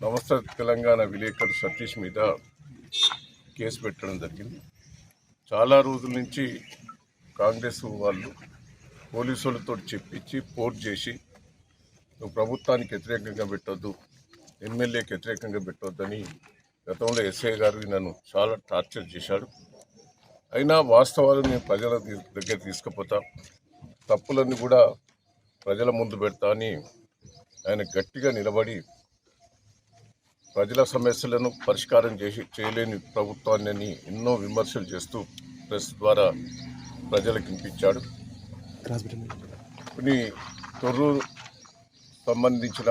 నమస్తే తెలంగాణ విలేకరు సతీష్ మీద కేసు పెట్టడం జరిగింది. చాలా రోజుల నుంచి కాంగ్రెస్ వాళ్ళు పోలీసులతో చెప్పించి పోర్ట్ చేసి నువ్వు ప్రభుత్వానికి వ్యతిరేకంగా పెట్టొద్దు, ఎమ్మెల్యేకి వ్యతిరేకంగా పెట్టొద్దని గతంలో ఎస్ఐ గారు నన్ను చాలా టార్చర్ చేశాడు. అయినా వాస్తవాలు నేను ప్రజల దగ్గర తీసుకుపోతా, తప్పులన్నీ కూడా ప్రజల ముందు పెడతా అని ఆయన గట్టిగా నిలబడి ప్రజల సమస్యలను పరిష్కారం చేయలేని ప్రభుత్వాన్ని ఎన్నో విమర్శలు చేస్తూ ప్రెస్ ద్వారా ప్రజలకు వినిపించాడు. కొన్ని తొర్రూరు సంబంధించిన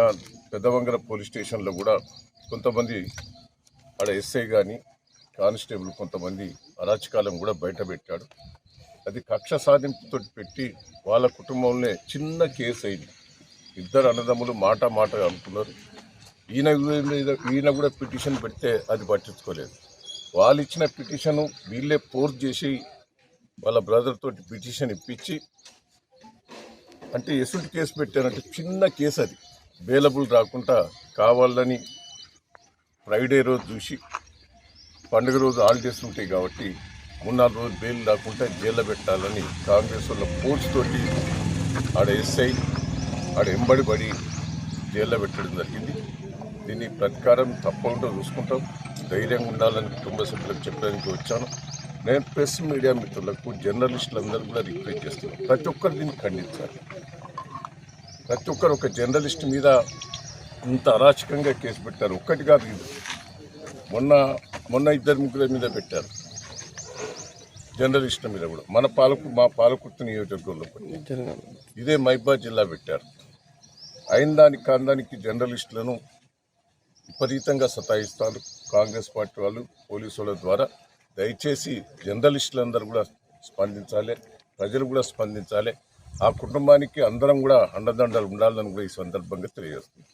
పెద్దవంగర పోలీస్ స్టేషన్లో కూడా కొంతమంది ఆడ ఎస్ఐ కానీ కానిస్టేబుల్ కొంతమంది అరాచకాలను కూడా బయటపెట్టాడు. అది కక్ష సాధింపుతో పెట్టి వాళ్ళ కుటుంబంలో చిన్న కేసు అయింది. ఇద్దరు అన్నదమ్ములు మాట అనుకున్నారు. ఈయన కూడా పిటిషన్ పెడితే అది పట్టించుకోలేదు. వాళ్ళు ఇచ్చిన పిటిషను వీళ్ళే ఫోర్స్ చేసి వాళ్ళ బ్రదర్ తోటి పిటిషన్ ఇప్పించి, అంటే ఎసుంటి కేసు పెట్టారంటే చిన్న కేసు, అది బెయిలబుల్ రాకుండా కావాలని ఫ్రైడే రోజు చూసి పండుగ రోజు హాలిడేస్ ఉంటాయి కాబట్టి 3-4 రోజులు బెయిల్ రాకుండా జైల్లో పెట్టాలని కాంగ్రెస్ వాళ్ళ ఫోర్స్ తోటి ఆడ ఎస్ఐ ఆడ ఎంబడిపడి జైల్లో పెట్టడం జరిగింది. దీన్ని ప్రతీకారం తప్పకుండా చూసుకుంటాం. ధైర్యంగా ఉండాలని కుటుంబ సభ్యులకు చెప్పడానికి వచ్చాను. నేను ప్రెస్ మీడియా మిత్రులకు, జర్నలిస్టులందరూ కూడా రిక్వెస్ట్ చేస్తున్నాను, ప్రతి ఒక్కరు దీన్ని ఖండించాలి. ప్రతి ఒక్కరు ఒక జర్నలిస్ట్ మీద ఇంత అరాచకంగా కేసు పెట్టారు. ఒక్కటి కాదు, మొన్న 2-3 మీద పెట్టారు. జర్నలిస్టుల మీద కూడా మా పాలకుర్తి నియోజకవర్గంలో ఇదే మహబూబాబాద్ జిల్లా పెట్టారు. అయిన దానికి కాందానికి జర్నలిస్టులను విపరీతంగా సతాయిస్తారు కాంగ్రెస్ పార్టీ వాళ్ళు పోలీసుల ద్వారా. దయచేసి జర్నలిస్టులందరూ కూడా స్పందించాలి, ప్రజలు కూడా స్పందించాలి. ఆ కుటుంబానికి అందరం కూడా అండదండలు ఉండాలని కూడా ఈ సందర్భంగా తెలియజేస్తుంది.